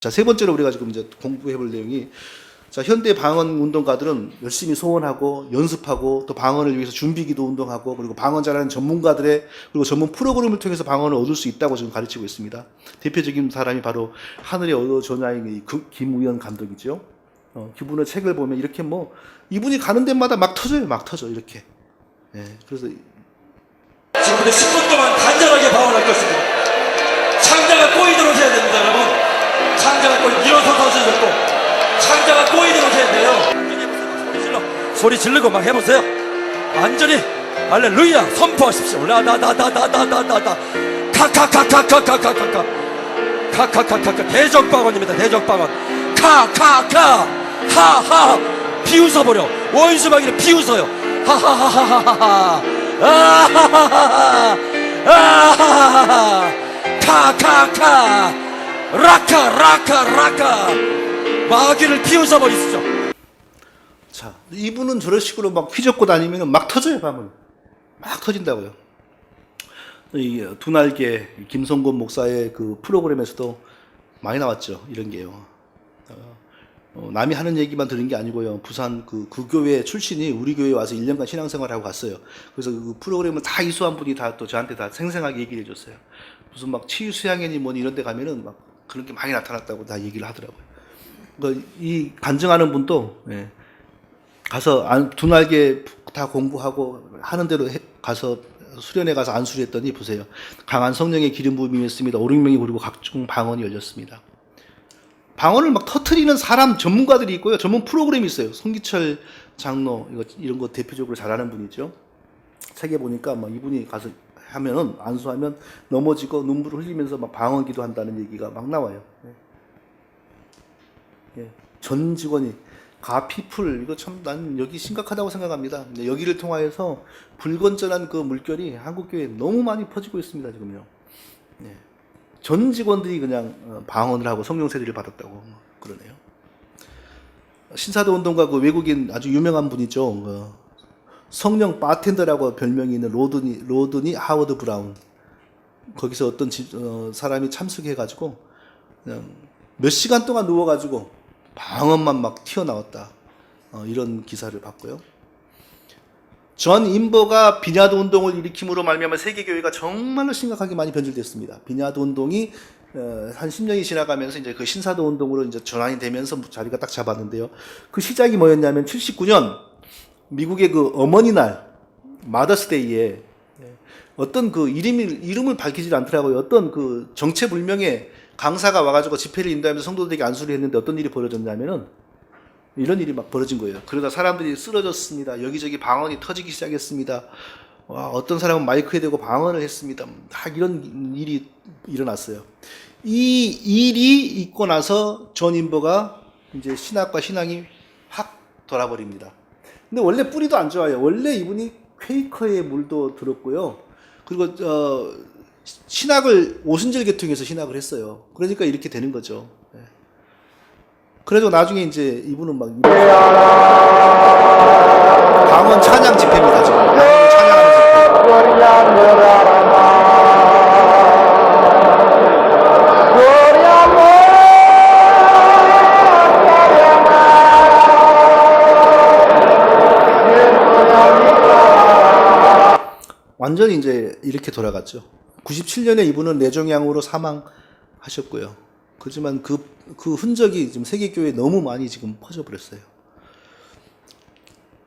자, 세 번째로 우리가 지금 이제 공부해 볼 내용이, 자, 현대 방언 운동가들은 열심히 소원하고 연습하고 또 방언을 위해서 준비기도 운동하고 그리고 방언 잘하는 전문가들의 그리고 전문 프로그램을 통해서 방언을 얻을 수 있다고 지금 가르치고 있습니다. 대표적인 사람이 바로 하늘의 언어 전야인 김우현 감독이죠. 그분의 책을 보면 이렇게 뭐 이분이 가는 데마다 막 터져요, 막 터져 이렇게. 예, 그래서 지금부터 10분 동안 간절하게 방언할 것입니다. 창자가 꼬이도록 해야 됩니다, 여러분. 창자가 꼬이 일어서서 하셔도 창자가 꼬이도록 해야 돼요. 완전히 해보세요. 소리 지르고 막 해보세요. 완전히 할렐루야 선포하십시오. 라다다다다다다다 카카카카카카카카카 카카카카카 대적방언입니다. 대적방언 카카카 하하 비웃어버려. 원수마귀를 비웃어요. 하하하하하하 아하하하하 아하하하하 카카카 라카 마귀를 비웃어버리시죠. 자, 이분은 저런 식으로 막 휘젓고 다니면 막 터져요, 밤은. 막 터진다고요. 이 두 날개 김성곤 목사의 그 프로그램에서도 많이 나왔죠, 이런 게요. 남이 하는 얘기만 들은 게 아니고요. 부산 그 교회 출신이 우리 교회에 와서 1년간 신앙생활하고 갔어요. 그래서 그 프로그램을 다 이수한 분이 다 또 저한테 다 생생하게 얘기를 해줬어요. 무슨 막 치유 수양회니 뭐니 이런 데 가면은 막 그런 게 많이 나타났다고 다 얘기를 하더라고요. 그러니까 이 간증하는 분도, 예, 가서 두 날개 다 공부하고 하는 대로 가서 수련회 가서 안수를 했더니 보세요. 강한 성령의 기름 부음이 있습니다. 5, 6명이 그리고 각종 방언이 열렸습니다. 방언을 막 터트리는 사람 전문가들이 있고요. 전문 프로그램이 있어요. 송기철 장로 이런 거 대표적으로 잘하는 분이죠. 책에 보니까 막 이분이 가서 하면은 안수하면 넘어지고 눈물을 흘리면서 막 방언 기도한다는 얘기가 막 나와요. 예. 전 직원이 가피풀 이거 참 난 여기 심각하다고 생각합니다. 여기를 통하여서 불건전한 그 물결이 한국 교회에 너무 많이 퍼지고 있습니다, 지금요. 예. 전 직원들이 그냥 방언을 하고 성령 세례를 받았다고 그러네요. 신사도 운동가 그 외국인 아주 유명한 분이죠. 성령 바텐더라고 별명이 있는 로드니 하워드 브라운. 거기서 어떤 사람이 참석해가지고 그냥 몇 시간 동안 누워가지고 방언만 막 튀어나왔다. 이런 기사를 봤고요. 전 인버가 비냐드 운동을 일으킴으로 말미암아 세계교회가 정말로 심각하게 많이 변질됐습니다. 비냐드 운동이 한 10년이 지나가면서 이제 그 신사도 운동으로 이제 전환이 되면서 자리가 딱 잡았는데요. 그 시작이 뭐였냐면 79년 미국의 그 어머니 날 마더스데이에 어떤 그 이름을 밝히지 않더라고요. 어떤 그 정체불명의 강사가 와가지고 집회를 인도하면서 성도들에게 안수를 했는데 어떤 일이 벌어졌냐면은 이런 일이 막 벌어진 거예요. 그러다 사람들이 쓰러졌습니다. 여기저기 방언이 터지기 시작했습니다. 와, 어떤 사람은 마이크에 대고 방언을 했습니다. 막 이런 일이 일어났어요. 이 일이 있고 나서 존 인버가 이제 신학과 신앙이 확 돌아버립니다. 근데 원래 뿌리도 안 좋아요. 원래 이분이 퀘이커의 물도 들었고요. 그리고 신학을 오순절 계통에서 신학을 했어요. 그러니까 이렇게 되는 거죠. 그래도 나중에 이제 이분은 막 방언 찬양 집회입니다. 지금 방언 찬양하는 집회. 완전히 이제 이렇게 돌아갔죠. 97년에 이분은 뇌종양으로 사망하셨고요. 그렇지만 그 흔적이 지금 세계교회에 너무 많이 지금 퍼져버렸어요.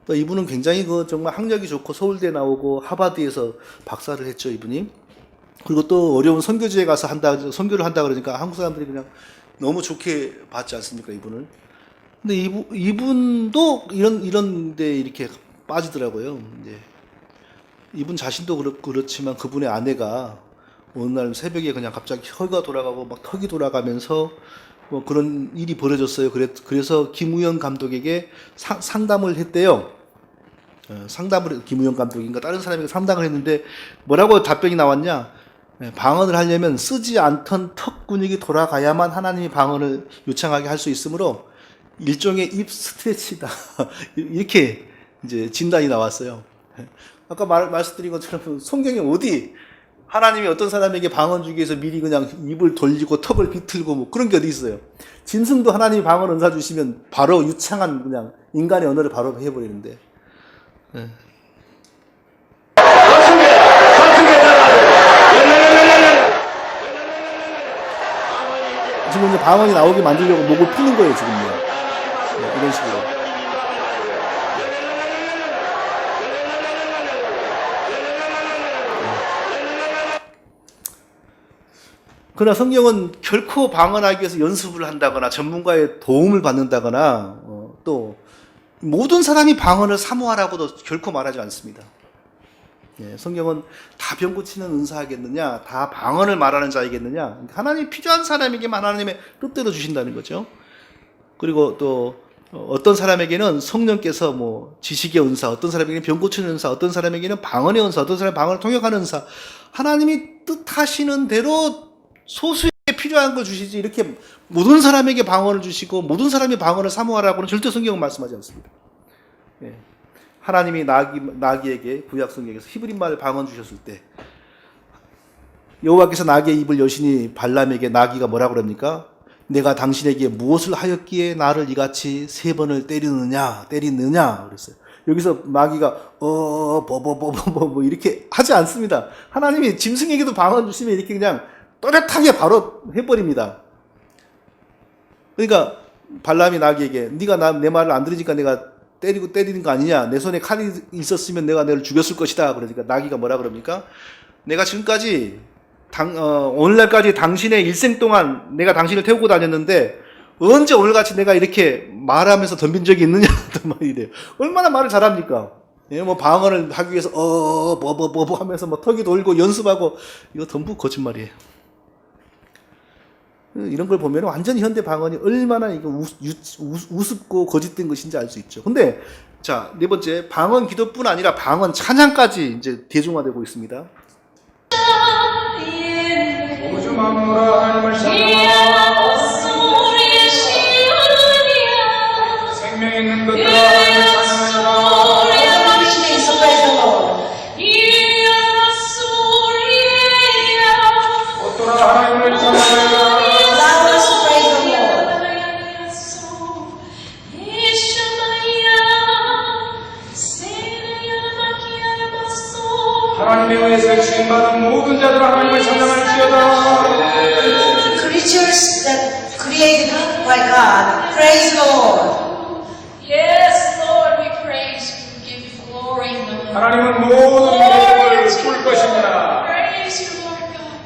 또 이분은 굉장히 정말 학력이 좋고 서울대 나오고 하버드에서 박사를 했죠, 이분이. 그리고 또 어려운 선교지에 가서 선교를 한다 그러니까 한국 사람들이 그냥 너무 좋게 봤지 않습니까, 이분을. 근데 이분도 이런 데 이렇게 빠지더라고요. 이제 이분 자신도 그렇지만 그분의 아내가 어느 날 새벽에 그냥 갑자기 혀가 돌아가고 막 턱이 돌아가면서 뭐 그런 일이 벌어졌어요. 그래서 김우현 감독에게 상담을 했대요. 김우현 감독인가 다른 사람에게 상담을 했는데 뭐라고 답변이 나왔냐? 방언을 하려면 쓰지 않던 턱 근육이 돌아가야만 하나님이 방언을 요청하게 할 수 있으므로 일종의 입 스트레치다. 이렇게 이제 진단이 나왔어요. 아까 말씀드린 것처럼 성경에 어디 하나님이 어떤 사람에게 방언 주기 위해서 미리 그냥 입을 돌리고 턱을 비틀고 뭐 그런 게 어디 있어요. 짐승도 하나님이 방언 은사 주시면 바로 유창한 그냥 인간의 언어를 바로 해버리는데. 네. 지금 이제 방언이 나오게 만들려고 목을 푸는 거예요, 지금요. 네, 이런 식으로. 그러나 성경은 결코 방언하기 위해서 연습을 한다거나 전문가의 도움을 받는다거나 또 모든 사람이 방언을 사모하라고도 결코 말하지 않습니다. 예, 성경은 다 병 고치는 은사하겠느냐, 다 방언을 말하는 자이겠느냐, 하나님이 필요한 사람에게만 하나님의 뜻대로 주신다는 거죠. 그리고 또 어떤 사람에게는 성령께서 뭐 지식의 은사, 어떤 사람에게는 병 고치는 은사, 어떤 사람에게는 방언의 은사, 어떤 사람은 방언을 통역하는 은사, 하나님이 뜻하시는 대로 소수에게 필요한 걸 주시지 이렇게 모든 사람에게 방언을 주시고 모든 사람이 방언을 사모하라고는 절대 성경은 말씀하지 않습니다. 예. 하나님이 나귀에게 구약 성경에서 히브리 말 방언 주셨을 때 여호와께서 나귀의 입을 여시니 발람에게 나귀가 뭐라고 그럽니까? 내가 당신에게 무엇을 하였기에 나를 이같이 3번을 때리느냐 그랬어요. 여기서 나귀가 뭐 이렇게 하지 않습니다. 하나님이 짐승에게도 방언 주시면 이렇게 그냥 또렷하게 바로 해버립니다. 그러니까 발람이 나귀에게 네가 내 말을 안 들으니까 내가 때리는 거 아니냐, 내 손에 칼이 있었으면 내가 너를 죽였을 것이다. 그러니까 나귀가 뭐라 그럽니까? 내가 지금까지 오늘날까지 당신의 일생 동안 내가 당신을 태우고 다녔는데 언제 오늘같이 내가 이렇게 말하면서 덤빈 적이 있느냐 이래요. 얼마나 말을 잘합니까? 예, 뭐 방언을 하기 위해서 뭐 하면서 뭐 턱이 돌고 연습하고 이거 전부 거짓말이에요. 이런 걸 보면 완전히 현대 방언이 얼마나 이거 우습고 거짓된 것인지 알 수 있죠. 근데 자, 네 번째, 방언 기도뿐 아니라 방언 찬양까지 이제 대중화되고 있습니다. 우주 만물아 하나님을 찬양하라. 생명 있는 것들아 하나님을 찬양하라. 옷돌아 하나님을 찬양하라. 하나님의 의해서 주임받은 모든 자들 하나님을 찬양할지어다. Creatures that created by God, praise the Lord. Yes, Lord, we praise you, give you glory, Lord. 하나님은 모든 민족을 볼 것입니다. Praise you, Lord God.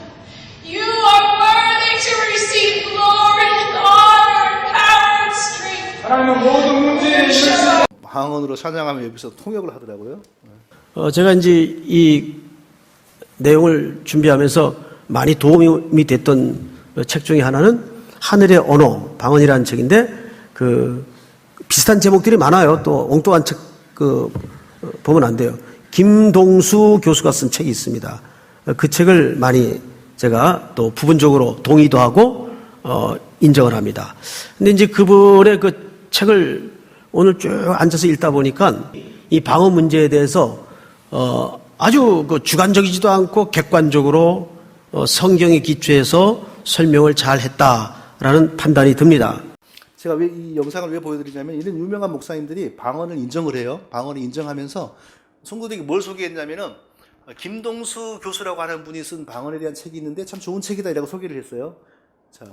You are worthy to receive glory and honor and power and strength. 하나님은 모든 문제에 이르시고 방언으로 찬양하면 여기서 통역을 하더라고요. 제가 이제 이 내용을 준비하면서 많이 도움이 됐던 책 중에 하나는 하늘의 언어, 방언이라는 책인데, 비슷한 제목들이 많아요. 또 엉뚱한 책, 보면 안 돼요. 김동수 교수가 쓴 책이 있습니다. 그 책을 많이 제가 또 부분적으로 동의도 하고, 인정을 합니다. 근데 이제 그분의 그 책을 오늘 쭉 앉아서 읽다 보니까 이 방언 문제에 대해서 아주 주관적이지도 않고 객관적으로 성경에 기초해서 설명을 잘 했다라는 판단이 듭니다. 제가 왜 이 영상을 왜 보여드리냐면 이런 유명한 목사님들이 방언을 인정을 해요. 방언을 인정하면서 성도들에게 뭘 소개했냐면은 김동수 교수라고 하는 분이 쓴 방언에 대한 책이 있는데 참 좋은 책이다 이라고 소개를 했어요. 자,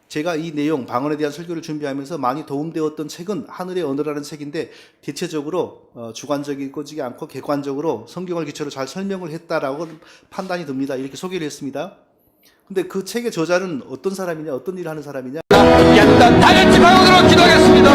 제가 이 내용 방언에 대한 설교를 준비하면서 많이 도움되었던 책은 하늘의 언어라는 책인데 대체적으로 주관적이지 않고 객관적으로 성경을 기초로 잘 설명을 했다라고 판단이 듭니다. 이렇게 소개를 했습니다. 근데 그 책의 저자는 어떤 사람이냐, 어떤 일을 하는 사람이냐? 일단 다이어트 방언으로 기도하겠습니다.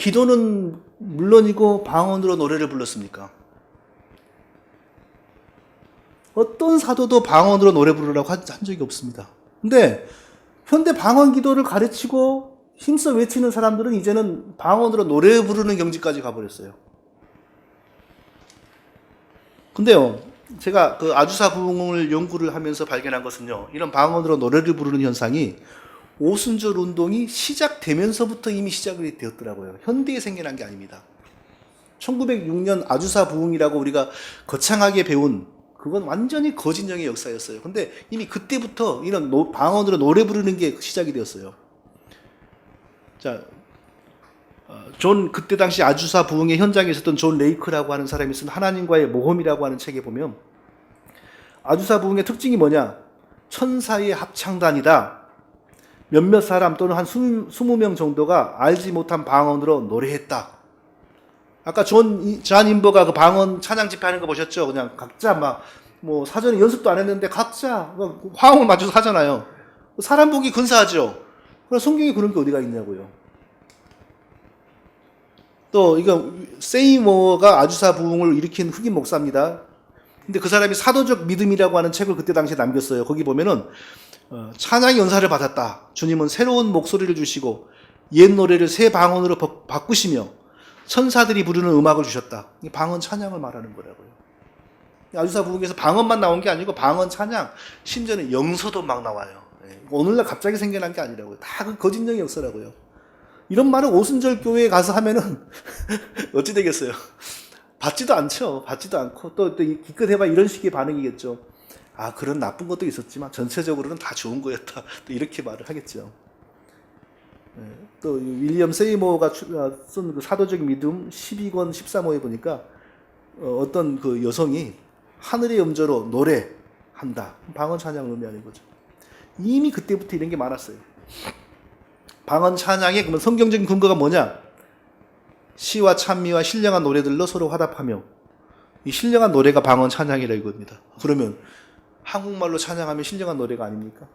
기도는 물론이고 방언으로 노래를 불렀습니까? 어떤 사도도 방언으로 노래 부르라고 한 적이 없습니다. 근데 현대 방언 기도를 가르치고 힘써 외치는 사람들은 이제는 방언으로 노래 부르는 경지까지 가버렸어요. 근데요, 제가 그 아주사 부흥을 연구를 하면서 발견한 것은요, 이런 방언으로 노래를 부르는 현상이 오순절 운동이 시작되면서부터 이미 시작이 되었더라고요. 현대에 생겨난 게 아닙니다. 1906년 아주사 부흥이라고 우리가 거창하게 배운 그건 완전히 거진영의 역사였어요. 근데 이미 그때부터 이런 방언으로 노래 부르는 게 시작이 되었어요. 자, 그때 당시 아주사 부흥의 현장에 있었던 존 레이크라고 하는 사람이 쓴 하나님과의 모험이라고 하는 책에 보면 아주사 부흥의 특징이 뭐냐? 천사의 합창단이다. 몇몇 사람 또는 한 20명 정도가 알지 못한 방언으로 노래했다. 아까 잔 인버가 그 방언 찬양 집회하는 거 보셨죠? 그냥 각자 뭐 사전에 연습도 안 했는데 각자 화음을 맞춰서 하잖아요. 사람 보기 근사하죠? 그럼 성경에 그런 게 어디가 있냐고요. 또 이거 세이모어가 아주사 부흥을 일으킨 흑인 목사입니다. 근데 그 사람이 사도적 믿음이라고 하는 책을 그때 당시에 남겼어요. 거기 보면은 찬양 연사를 받았다. 주님은 새로운 목소리를 주시고 옛 노래를 새 방언으로 바꾸시며 천사들이 부르는 음악을 주셨다. 이 방언 찬양을 말하는 거라고요. 아주사 부흥에서 방언만 나온 게 아니고 방언 찬양, 심지어는 영서도 막 나와요. 오늘날 갑자기 생겨난 게 아니라고요. 다 그 거짓령의 역사라고요. 이런 말을 오순절 교회에 가서 하면은 어찌 되겠어요? 받지도 않죠. 받지도 않고 또 기껏 해봐 이런 식의 반응이겠죠. 아, 그런 나쁜 것도 있었지만 전체적으로는 다 좋은 거였다. 또 이렇게 말을 하겠죠. 또 윌리엄 세이모어가 쓴 그 사도적 믿음 12권 13호에 보니까 어떤 그 여성이 하늘의 음조로 노래한다. 방언 찬양을 의미하는 거죠. 이미 그때부터 이런 게 많았어요. 방언 찬양의 그러면 성경적인 근거가 뭐냐? 시와 찬미와 신령한 노래들로 서로 화답하며 이 신령한 노래가 방언 찬양이라 이겁니다. 그러면 한국말로 찬양하면 신령한 노래가 아닙니까?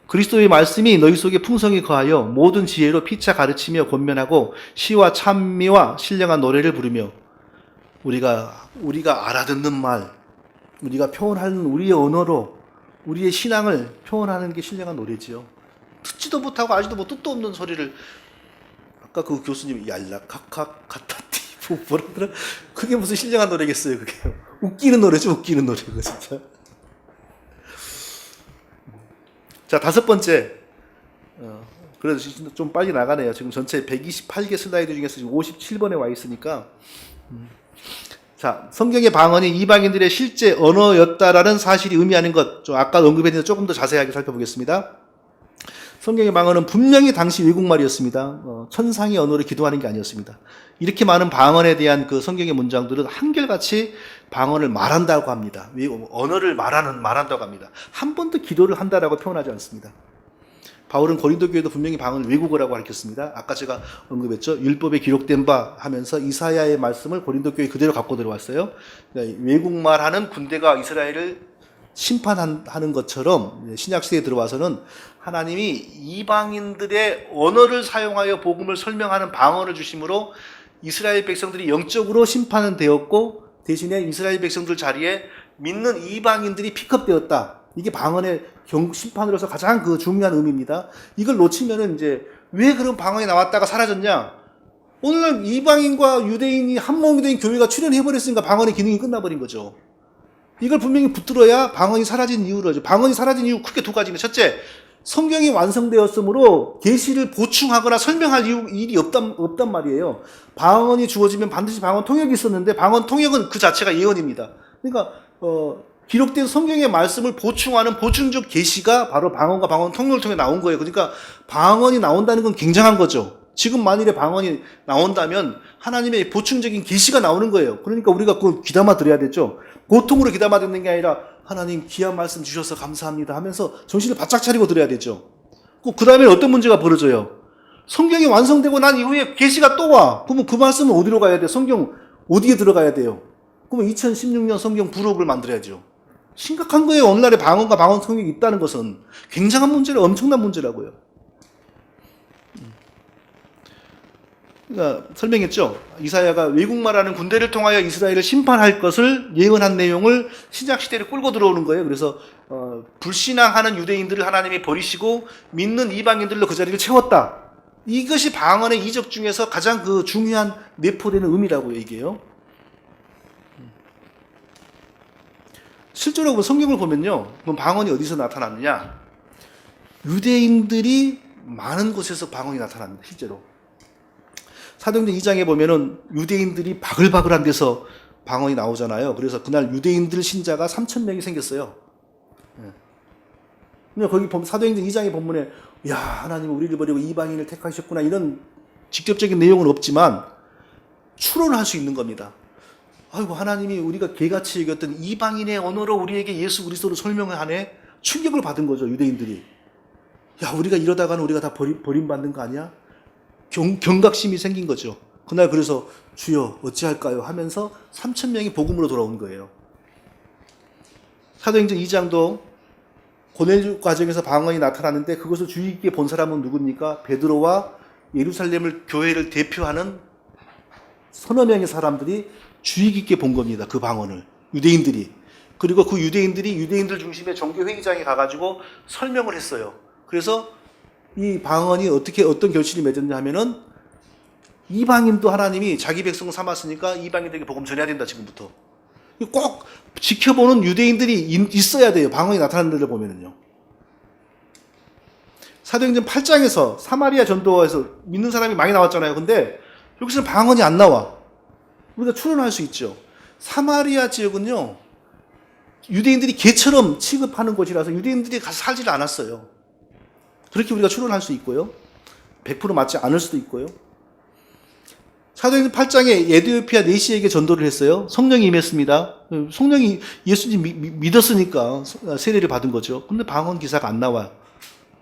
그리스도의 말씀이 너희 속에 풍성히 거하여 모든 지혜로 피차 가르치며 권면하고 시와 찬미와 신령한 노래를 부르며 우리가 알아듣는 말, 우리가 표현하는 우리의 언어로 우리의 신앙을 표현하는 게 신령한 노래지요. 듣지도 못하고 아직도 뭐 뜻도 없는 소리를 아까 그 교수님이 얄락칵칵 가타티 뭐라더라? 그게 무슨 신령한 노래겠어요, 그게. 웃기는 노래죠, 웃기는 노래, 그거 진짜. 자, 5번째. 그래도 좀 빨리 나가네요. 지금 전체 128개 슬라이드 중에서 지금 57번에 와 있으니까. 자, 성경의 방언이 이방인들의 실제 언어였다라는 사실이 의미하는 것. 좀 아까 언급했는데 조금 더 자세하게 살펴보겠습니다. 성경의 방언은 분명히 당시 외국말이었습니다. 천상의 언어로 기도하는 게 아니었습니다. 이렇게 많은 방언에 대한 그 성경의 문장들은 한결같이 방언을 말한다고 합니다. 언어를 말한다고 합니다. 한 번도 기도를 한다라고 표현하지 않습니다. 바울은 고린도 교회도 분명히 방언을 외국어라고 가르쳤습니다. 아까 제가 언급했죠. 율법에 기록된 바 하면서 이사야의 말씀을 고린도 교회에 그대로 갖고 들어왔어요. 그러니까 외국말하는 군대가 이스라엘을 심판하는 것처럼 신약시대에 들어와서는 하나님이 이방인들의 언어를 사용하여 복음을 설명하는 방언을 주심으로 이스라엘 백성들이 영적으로 심판은 되었고 대신에 이스라엘 백성들 자리에 믿는 이방인들이 픽업되었다. 이게 방언의 심판으로서 가장 그 중요한 의미입니다. 이걸 놓치면은 이제 왜 그런 방언이 나왔다가 사라졌냐? 오늘날 이방인과 유대인이 한 몸이 된 교회가 출현해버렸으니까 방언의 기능이 끝나버린 거죠. 이걸 분명히 붙들어야 방언이 사라진 이유로죠. 방언이 사라진 이유 크게 두 가지입니다. 첫째, 성경이 완성되었으므로 계시를 보충하거나 설명할 일이 없단 말이에요. 방언이 주어지면 반드시 방언 통역이 있었는데 방언 통역은 그 자체가 예언입니다. 그러니까 기록된 성경의 말씀을 보충하는 보충적 계시가 바로 방언과 방언 통역을 통해 나온 거예요. 그러니까 방언이 나온다는 건 굉장한 거죠. 지금 만일에 방언이 나온다면 하나님의 보충적인 계시가 나오는 거예요. 그러니까 우리가 그걸 귀담아 들어야 되죠. 고통으로 귀담아 듣는 게 아니라 하나님 귀한 말씀 주셔서 감사합니다 하면서 정신을 바짝 차리고 들어야 되죠. 그 다음에 어떤 문제가 벌어져요? 성경이 완성되고 난 이후에 계시가 또 와. 그러면 그 말씀은 어디로 가야 돼? 성경 어디에 들어가야 돼요? 그러면 2016년 성경 부록을 만들어야죠. 심각한 거예요. 오늘날에 방언과 방언 통역이 있다는 것은 굉장한 문제라 엄청난 문제라고요. 그러니까 설명했죠. 이사야가 외국말하는 군대를 통하여 이스라엘을 심판할 것을 예언한 내용을 신약 시대로 끌고 들어오는 거예요. 그래서 불신앙하는 유대인들을 하나님이 버리시고 믿는 이방인들로 그 자리를 채웠다. 이것이 방언의 이적 중에서 가장 그 중요한 내포되는 의미라고 얘기해요. 실제로 성경을 보면요, 그럼 방언이 어디서 나타났느냐? 유대인들이 많은 곳에서 방언이 나타납니다. 실제로. 사도행전 2장에 보면은 유대인들이 바글바글한 데서 방언이 나오잖아요. 그래서 그날 유대인들 신자가 3,000명이 생겼어요. 근데 거기 사도행전 2장의 본문에 야, 하나님은 우리를 버리고 이방인을 택하셨구나 이런 직접적인 내용은 없지만 추론할 수 있는 겁니다. 아이고, 하나님이 우리가 개같이 여겼던 이방인의 언어로 우리에게 예수 그리스도를 설명을 하네. 충격을 받은 거죠, 유대인들이. 야, 우리가 이러다가는 우리가 다 버림받는 거 아니야? 경각심이 생긴 거죠. 그날 그래서 주여 어찌할까요 하면서 3,000명이 복음으로 돌아온 거예요. 사도행전 2장도 고넬 과정에서 방언이 나타났는데 그것을 주의 깊게 본 사람은 누굽니까? 베드로와 예루살렘을 교회를 대표하는 서너 명의 사람들이 주의 깊게 본 겁니다. 그 방언을. 유대인들이. 그리고 그 유대인들이 유대인들 중심의 종교회의장에 가가지고 설명을 했어요. 그래서 이 방언이 어떤 결실이 맺었냐 하면은 이방인도 하나님이 자기 백성 삼았으니까 이방인들에게 복음 전해야 된다, 지금부터. 꼭 지켜보는 유대인들이 있어야 돼요. 방언이 나타나는 데를 보면은요. 사도행전 8장에서 사마리아 전도에서 믿는 사람이 많이 나왔잖아요. 근데 여기서는 방언이 안 나와. 우리가 추론할 수 있죠. 사마리아 지역은요, 유대인들이 개처럼 취급하는 곳이라서 유대인들이 가서 살지를 않았어요. 그렇게 우리가 추론할 수 있고요. 100% 맞지 않을 수도 있고요. 사도행전 8장에 에디오피아 네시에게 전도를 했어요. 성령이 임했습니다. 성령이 예수님 믿었으니까 세례를 받은 거죠. 근데 방언 기사가 안 나와요.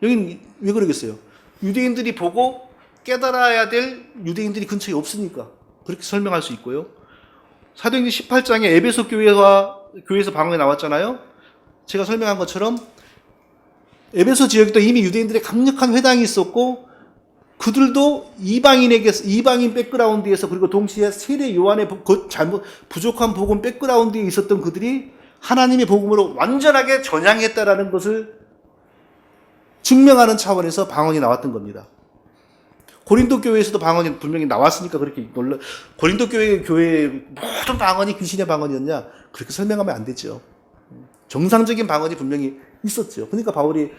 여기는 왜 그러겠어요? 유대인들이 보고 깨달아야 될 유대인들이 근처에 없으니까 그렇게 설명할 수 있고요. 사도행전 18장에 에베소 교회에서 방언이 나왔잖아요. 제가 설명한 것처럼 에베소 지역에도 이미 유대인들의 강력한 회당이 있었고 그들도 이방인 백그라운드에서 그리고 동시에 세례 요한의 부족한 복음 백그라운드에 있었던 그들이 하나님의 복음으로 완전하게 전향했다라는 것을 증명하는 차원에서 방언이 나왔던 겁니다. 고린도 교회에서도 방언이 분명히 나왔으니까 그렇게 고린도 교회의 모든 방언이 귀신의 방언이었냐? 그렇게 설명하면 안 되죠. 정상적인 방언이 분명히 있었죠. 그러니까 바울이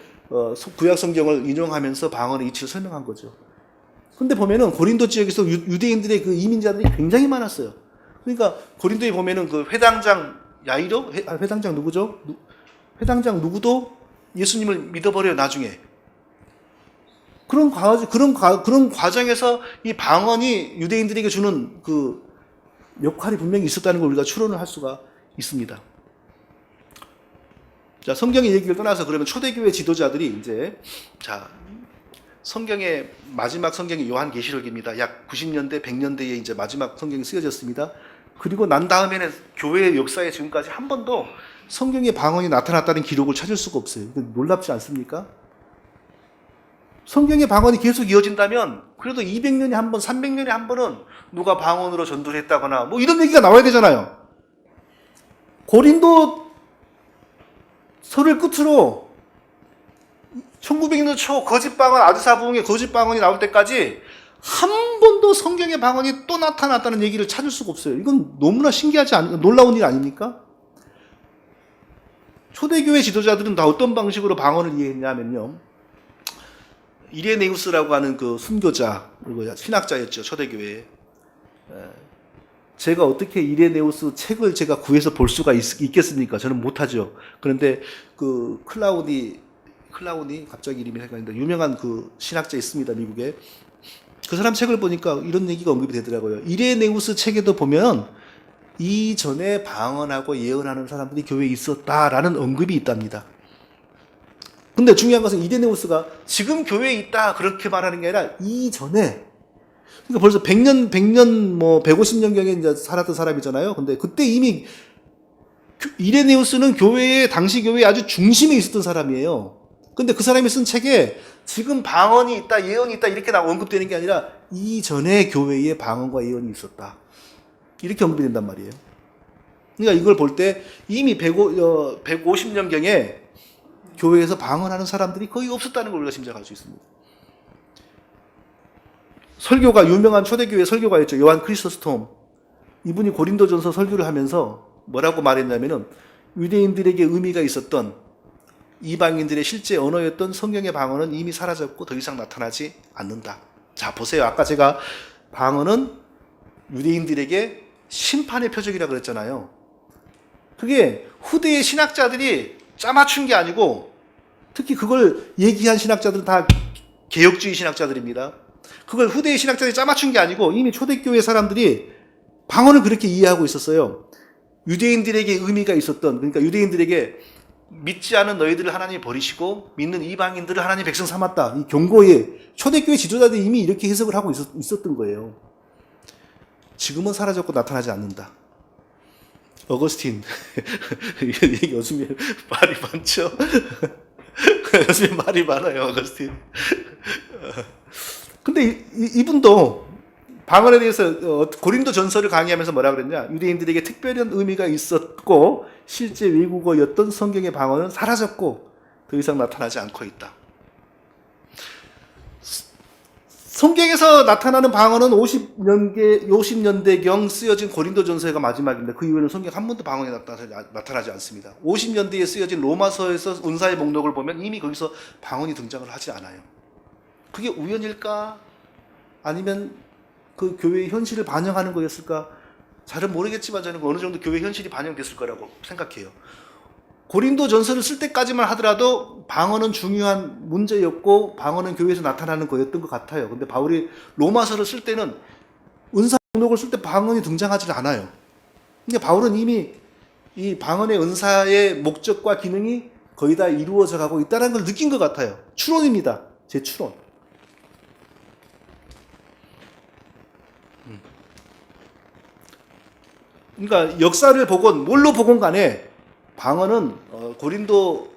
구약 성경을 인용하면서 방언의 이치를 설명한 거죠. 근데 보면은 고린도 지역에서 유대인들의 그 이민자들이 굉장히 많았어요. 그러니까 고린도에 보면은 그 회당장 야이로? 회당장 누구죠? 회당장 누구도 예수님을 믿어버려요, 나중에. 그런 과정에서 이 방언이 유대인들에게 주는 그 역할이 분명히 있었다는 걸 우리가 추론을 할 수가 있습니다. 자, 성경의 얘기를 떠나서 그러면 초대교회 지도자들이 이제, 자, 성경의 마지막 성경이 요한계시록입니다. 약 90년대, 100년대에 이제 마지막 성경이 쓰여졌습니다. 그리고 난 다음에는 교회의 역사에 지금까지 한 번도 성경에 방언이 나타났다는 기록을 찾을 수가 없어요. 놀랍지 않습니까? 성경의 방언이 계속 이어진다면 그래도 200년에 한 번, 300년에 한 번은 누가 방언으로 전도를 했다거나 뭐 이런 얘기가 나와야 되잖아요. 고린도 서를 끝으로 1900년 초 거짓 방언, 아드사 부흥의 거짓 방언이 나올 때까지 한 번도 성경의 방언이 또 나타났다는 얘기를 찾을 수가 없어요. 이건 너무나 신기하지 않은, 놀라운 일 아닙니까? 초대교회 지도자들은 다 어떤 방식으로 방언을 이해했냐면요. 이레네우스라고 하는 그 순교자, 그리고 신학자였죠, 초대교회에. 제가 어떻게 이레네우스 책을 제가 구해서 볼 수가 있겠습니까? 저는 못하죠. 그런데 그 클라우디 갑자기 이름이 생각나는데 유명한 그 신학자 있습니다, 미국에. 그 사람 책을 보니까 이런 얘기가 언급이 되더라고요. 이레네우스 책에도 보면 이전에 방언하고 예언하는 사람들이 교회에 있었다라는 언급이 있답니다. 근데 중요한 것은 이레네우스가 지금 교회에 있다 그렇게 말하는 게 아니라 이전에, 그러니까 벌써 100년 150년경에 이제 살았던 사람이잖아요. 근데 그때 이미 이레네우스는 당시 교회의 아주 중심에 있었던 사람이에요. 근데 그 사람이 쓴 책에 지금 방언이 있다, 예언이 있다 이렇게 언급되는 게 아니라 이전에 교회에 방언과 예언이 있었다. 이렇게 언급이 된단 말이에요. 그러니까 이걸 볼 때 이미 150년경에 교회에서 방언하는 사람들이 거의 없었다는 걸 우리가 짐작할 수 있습니다. 설교가 유명한 초대교회 설교가였죠. 요한 크리소스톰. 이분이 고린도전서 설교를 하면서 뭐라고 말했냐면은 유대인들에게 의미가 있었던 이방인들의 실제 언어였던 성경의 방언은 이미 사라졌고 더 이상 나타나지 않는다. 자, 보세요. 아까 제가 방언은 유대인들에게 심판의 표적이라 그랬잖아요. 그게 후대의 신학자들이 짜맞춘 게 아니고 특히 그걸 얘기한 신학자들은 다 개혁주의 신학자들입니다. 그걸 후대의 신학자들이 짜맞춘 게 아니고 이미 초대교회 사람들이 방언을 그렇게 이해하고 있었어요. 유대인들에게 의미가 있었던, 그러니까 유대인들에게 믿지 않은 너희들을 하나님이 버리시고 믿는 이방인들을 하나님 백성 삼았다. 이 경고에 초대교회 지도자들이 이미 이렇게 해석을 하고 있었던 거예요. 지금은 사라졌고 나타나지 않는다. 어거스틴. 요즘에 말이 많죠. 요즘에 말이 많아요, 어거스틴. 근데 이분도 방언에 대해서 고린도 전서를 강의하면서 뭐라 그랬냐? 유대인들에게 특별한 의미가 있었고 실제 외국어였던 성경의 방언은 사라졌고 더 이상 나타나지 않고 있다. 성경에서 나타나는 방언은 50년대경 쓰여진 고린도 전서가 마지막인데 그 이후에는 성경 한 번도 방언이 나타나지 않습니다. 50년대에 쓰여진 로마서에서 은사의 목록을 보면 이미 거기서 방언이 등장을 하지 않아요. 그게 우연일까? 아니면 그 교회의 현실을 반영하는 거였을까? 잘은 모르겠지만 저는 어느 정도 교회 현실이 반영됐을 거라고 생각해요. 고린도 전서를 쓸 때까지만 하더라도 방언은 중요한 문제였고 방언은 교회에서 나타나는 거였던 것 같아요. 근데 바울이 로마서를 쓸 때는 은사 목록을 쓸 때 방언이 등장하지 않아요. 근데 바울은 이미 이 방언의 은사의 목적과 기능이 거의 다 이루어져 가고 있다는 걸 느낀 것 같아요. 추론입니다. 제 추론. 그러니까 역사를 보건 뭘로 보건 간에 방언은 고린도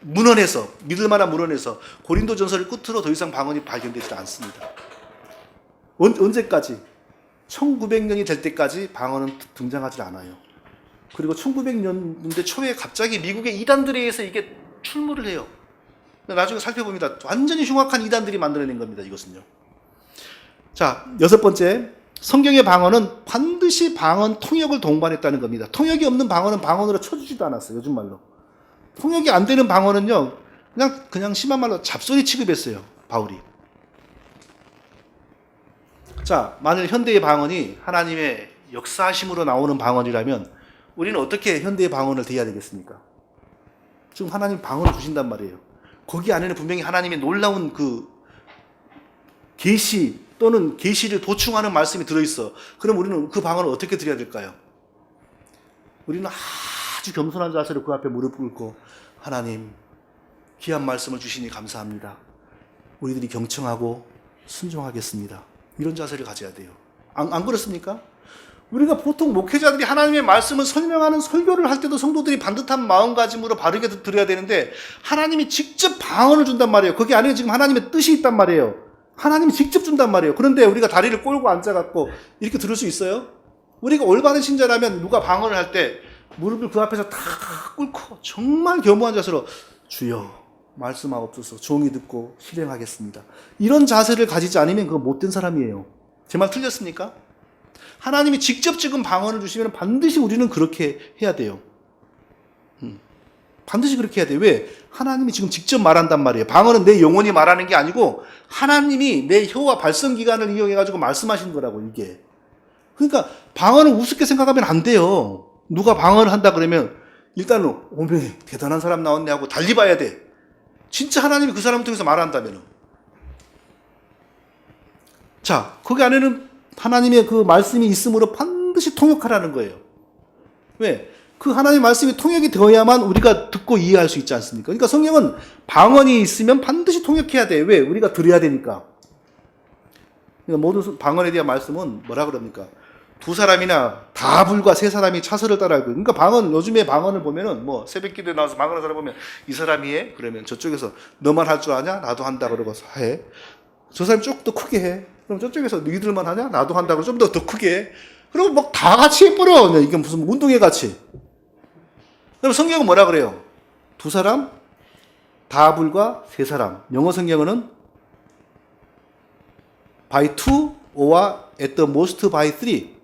문헌에서 믿을 만한 문헌에서 고린도 전서를 끝으로 더 이상 방언이 발견되지 않습니다. 언제까지? 1900년이 될 때까지 방언은 등장하지 않아요. 그리고 1900년대 초에 갑자기 미국의 이단들에 의해서 이게 출몰을 해요. 나중에 살펴봅니다. 완전히 흉악한 이단들이 만들어낸 겁니다. 이것은요. 자, 6번째. 성경의 방언은 반드시 방언 통역을 동반했다는 겁니다. 통역이 없는 방언은 방언으로 쳐주지도 않았어요. 요즘 말로. 통역이 안 되는 방언은요. 그냥 심한 말로 잡소리 취급했어요. 바울이. 자, 만일 현대의 방언이 하나님의 역사심으로 나오는 방언이라면 우리는 어떻게 현대의 방언을 대해야 되겠습니까? 지금 하나님 방언을 주신단 말이에요. 거기 안에는 분명히 하나님의 놀라운 그 계시 또는 계시를 보충하는 말씀이 들어있어. 그럼 우리는 그 방언을 어떻게 드려야 될까요? 우리는 아주 겸손한 자세로 그 앞에 무릎 꿇고 하나님 귀한 말씀을 주시니 감사합니다. 우리들이 경청하고 순종하겠습니다. 이런 자세를 가져야 돼요. 안 그렇습니까? 우리가 보통 목회자들이 하나님의 말씀을 설명하는 설교를 할 때도 성도들이 반듯한 마음가짐으로 바르게 들어야 되는데 하나님이 직접 방언을 준단 말이에요. 거기 안에 지금 하나님의 뜻이 있단 말이에요. 하나님이 직접 준단 말이에요. 그런데 우리가 다리를 꼬고 앉아갖고 이렇게 들을 수 있어요? 우리가 올바른 신자라면 누가 방언을 할 때 무릎을 그 앞에서 다 꿇고 정말 겸허한 자세로 주여 말씀하옵소서 종이 듣고 실행하겠습니다. 이런 자세를 가지지 않으면 그거 못된 사람이에요. 제 말 틀렸습니까? 하나님이 직접 지금 방언을 주시면 반드시 우리는 그렇게 해야 돼요. 반드시 그렇게 해야 돼요. 왜? 하나님이 지금 직접 말한단 말이에요. 방언은 내 영혼이 말하는 게 아니고 하나님이 내 혀와 발성기관을 이용해가지고 말씀하신 거라고 이게. 그러니까 방언을 우습게 생각하면 안 돼요. 누가 방언을 한다 그러면 일단은 오메 대단한 사람 나왔네 하고 달리 봐야 돼. 진짜 하나님이 그 사람을 통해서 말한다면. 자, 거기 안에는 하나님의 그 말씀이 있으므로 반드시 통역하라는 거예요. 왜? 그 하나님의 말씀이 통역이 되어야만 우리가 듣고 이해할 수 있지 않습니까? 그러니까 성경은 방언이 있으면 반드시 통역해야 돼. 왜? 우리가 들어야 되니까. 그러니까 모든 방언에 대한 말씀은 뭐라 그럽니까? 두 사람이나 다불과 세 사람이 차서를 따라가고, 그러니까 방언, 요즘에 방언을 보면은 뭐 새벽 기도에 나와서 방언을 사람 보면 이 사람이 해? 그러면 저쪽에서 너만 할 줄 아냐? 나도 한다 그러고 해. 저 사람이 조금 더 크게 해. 그럼 저쪽에서 너희들만 하냐? 나도 한다고 좀 더 크게 해. 그리고 막 다 같이 해버려. 이게 무슨 운동회 같이. 그럼 성경은 뭐라 그래요? 두 사람, 다불과 세 사람. 영어 성경어는 by two or at the most by three.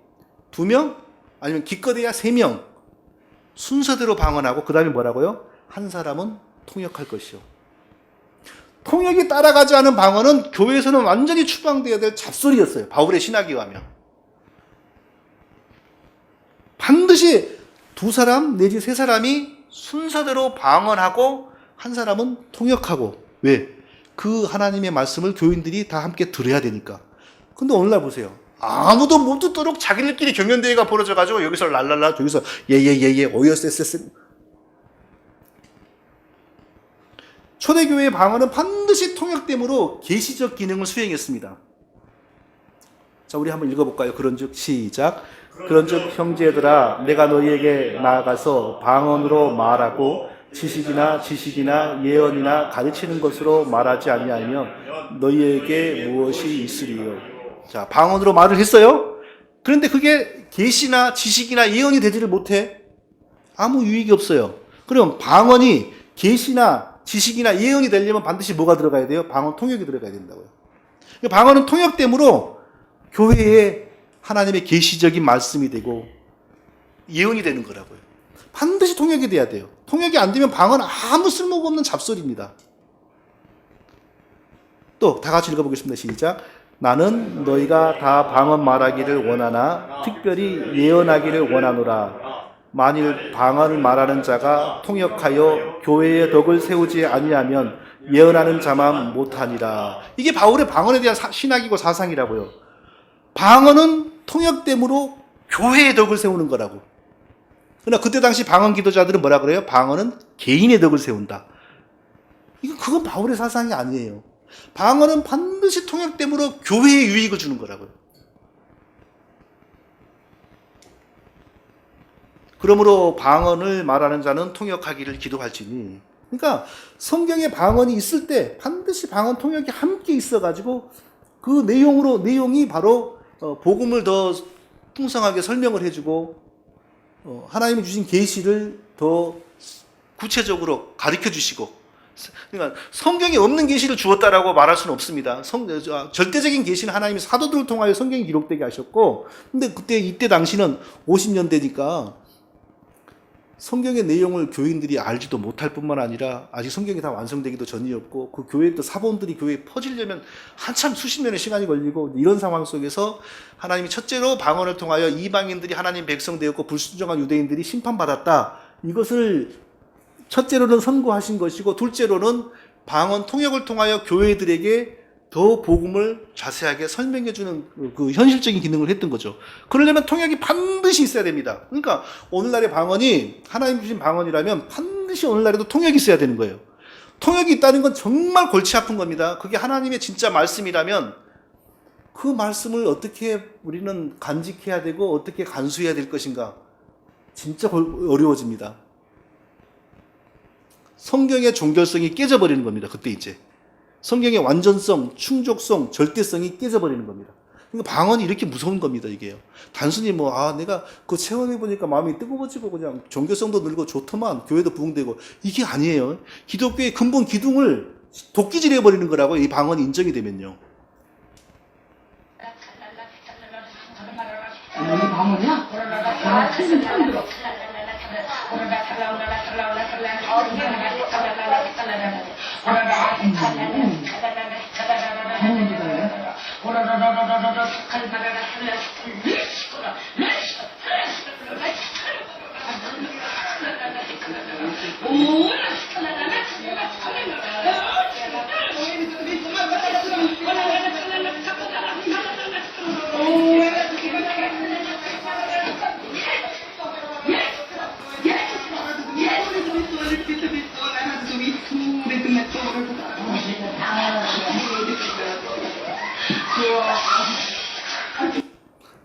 2명 아니면 기껏해야 3명 순서대로 방언하고 그 다음에 뭐라고요? 한 사람은 통역할 것이요. 통역이 따라가지 않은 방언은 교회에서는 완전히 추방되어야 될 잡소리였어요. 바울의 신학에 의하면. 반드시 두 사람 내지 세 사람이 순서대로 방언하고 한 사람은 통역하고. 왜? 그 하나님의 말씀을 교인들이 다 함께 들어야 되니까. 근데 오늘날 보세요. 아무도 못 듣도록 자기들끼리 경연대회가 벌어져가지고 여기서 랄랄라 저기서 예예예예 오여세세세. 초대교회의 방언은 반드시 통역됨으로 계시적 기능을 수행했습니다. 자, 우리 한번 읽어볼까요? 그런즉 시작. 그런즉 형제들아 내가 너희에게 나아가서 방언으로 말하고 지식이나 예언이나 가르치는 것으로 말하지 아니하면 너희에게 무엇이 있으리요. 자, 방언으로 말을 했어요. 그런데 그게 계시나 지식이나 예언이 되지를 못해. 아무 유익이 없어요. 그럼 방언이 계시나 지식이나 예언이 되려면 반드시 뭐가 들어가야 돼요? 방언 통역이 들어가야 된다고요. 방언은 통역됨으로 교회에 하나님의 계시적인 말씀이 되고 예언이 되는 거라고요. 반드시 통역이 돼야 돼요. 통역이 안 되면 방언은 아무 쓸모가 없는 잡소리입니다. 또 다 같이 읽어보겠습니다. 시작. 나는 너희가 다 방언 말하기를 원하나 특별히 예언하기를 원하노라. 만일 방언을 말하는 자가 통역하여 교회의 덕을 세우지 아니하면 예언하는 자만 못하니라. 이게 바울의 방언에 대한 신학이고 사상이라고요. 방언은 통역됨으로 교회의 덕을 세우는 거라고. 그러나 그때 당시 방언 기도자들은 뭐라 그래요? 방언은 개인의 덕을 세운다. 그건 바울의 사상이 아니에요. 방언은 반드시 통역됨으로 교회에 유익을 주는 거라고요. 그러므로 방언을 말하는 자는 통역하기를 기도할지니. 그러니까 성경에 방언이 있을 때 반드시 방언 통역이 함께 있어가지고 그 내용이 바로 복음을 더 풍성하게 설명을 해주고 하나님이 주신 계시를 더 구체적으로 가르쳐 주시고. 그러니까 성경에 없는 계시를 주었다라고 말할 수는 없습니다. 절대적인 계시는 하나님이 사도들을 통하여 성경이 기록되게 하셨고, 근데 이때 당시는 50년대니까 성경의 내용을 교인들이 알지도 못할 뿐만 아니라 아직 성경이 다 완성되기도 전이었고, 그 교회 또 사본들이 교회에 퍼지려면 한참 수십 년의 시간이 걸리고, 이런 상황 속에서 하나님이 첫째로 방언을 통하여 이방인들이 하나님 백성 되었고 불순종한 유대인들이 심판받았다. 이것을 첫째로는 선고하신 것이고, 둘째로는 방언 통역을 통하여 교회들에게 더 복음을 자세하게 설명해주는 그 현실적인 기능을 했던 거죠. 그러려면 통역이 반드시 있어야 됩니다. 그러니까 오늘날의 방언이 하나님 주신 방언이라면 반드시 오늘날에도 통역이 있어야 되는 거예요. 통역이 있다는 건 정말 골치 아픈 겁니다. 그게 하나님의 진짜 말씀이라면 그 말씀을 어떻게 우리는 간직해야 되고 어떻게 간수해야 될 것인가, 진짜 어려워집니다. 성경의 종결성이 깨져버리는 겁니다. 그때 이제 성경의 완전성, 충족성, 절대성이 깨져버리는 겁니다. 그러니까 방언이 이렇게 무서운 겁니다. 이게요. 단순히 내가 그거 체험해보니까 마음이 뜨거워지고 그냥 종교성도 늘고 좋더만 교회도 부흥되고, 이게 아니에요. 기독교의 근본 기둥을 도끼질해버리는 거라고, 이 방언이 인정이 되면요. 여기 방언이야? 아, 틀린 처음 들어.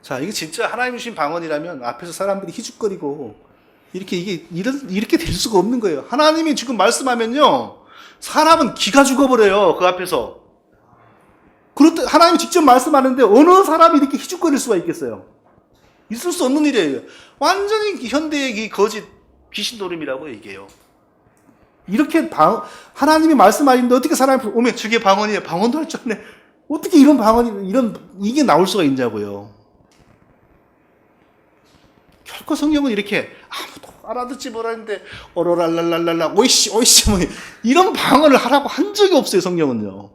자, 이게 진짜 하나님 주신 방언이라면 앞에서 사람들이 희죽거리고 이렇게 될 수가 없는 거예요. 하나님이 지금 말씀하면요, 사람은 기가 죽어버려요, 그 앞에서. 그렇다, 하나님이 직접 말씀하는데 어느 사람이 이렇게 희죽거릴 수가 있겠어요? 있을 수 없는 일이에요. 완전히 현대의 이 거짓 귀신 노름이라고 얘기해요. 이렇게 하나님이 말씀하시는데 어떻게 사람이 오면 저게 방언이에요. 방언도 할 줄 아네. 어떻게 이런 방언이, 이게 나올 수가 있냐고요. 결코 성경은 이렇게 아무도 알아듣지 못하는데 어로랄랄랄랄라 오이씨 뭐 이런 방언을 하라고 한 적이 없어요, 성경은요.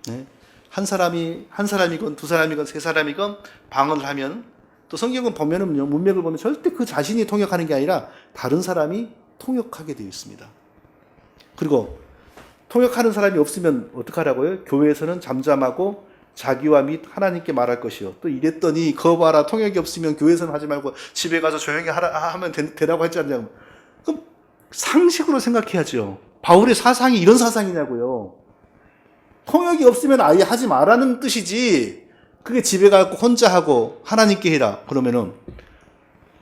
네? 한 사람이건 두 사람이건 세 사람이건 방언을 하면, 또 성경은 보면은요, 문맥을 보면 절대 그 자신이 통역하는 게 아니라 다른 사람이 통역하게 되어 있습니다. 그리고 통역하는 사람이 없으면 어떡하라고요? 교회에서는 잠잠하고 자기와 및 하나님께 말할 것이요. 또 이랬더니 거 봐라, 통역이 없으면 교회에서는 하지 말고 집에 가서 조용히 하면 되라고 했지 않냐고. 그럼 상식으로 생각해야죠. 바울의 사상이 이런 사상이냐고요. 통역이 없으면 아예 하지 말라는 뜻이지, 그게 집에 가고 혼자 하고 하나님께 해라 그러면은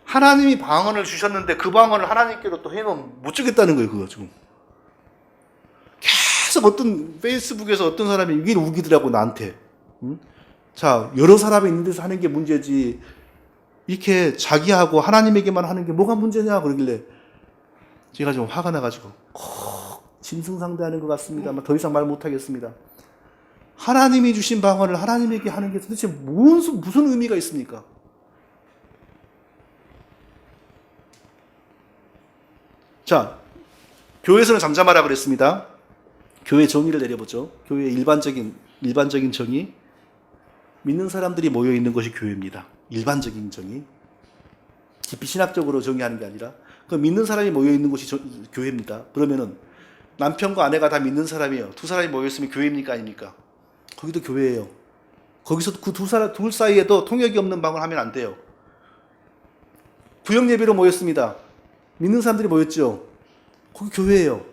하나님이 방언을 주셨는데 그 방언을 하나님께로 또 해놓으면 못 주겠다는 거예요. 그거 지금 계속 어떤 페이스북에서 어떤 사람이 이게 우기더라고, 나한테. 응? 자, 여러 사람이 있는 데서 하는 게 문제지 이렇게 자기하고 하나님에게만 하는 게 뭐가 문제냐 그러길래 제가 좀 화가 나가지고 짐승상대하는 것 같습니다만 더 이상 말 못하겠습니다. 하나님이 주신 방언을 하나님에게 하는 게 도대체 무슨 의미가 있습니까? 자, 교회에서는 잠잠하라 그랬습니다. 교회 정의를 내려보죠. 교회의 일반적인 정의. 믿는 사람들이 모여 있는 것이 교회입니다. 일반적인 정의. 깊이 신학적으로 정의하는 게 아니라 그 믿는 사람이 모여 있는 곳이 교회입니다. 그러면은 남편과 아내가 다 믿는 사람이에요. 두 사람이 모여 있으면 교회입니까, 아닙니까? 거기도 교회예요. 거기서 그 둘 사이에도 통역이 없는 방언을 하면 안 돼요. 구역 예배로 모였습니다. 믿는 사람들이 모였죠. 거기 교회예요.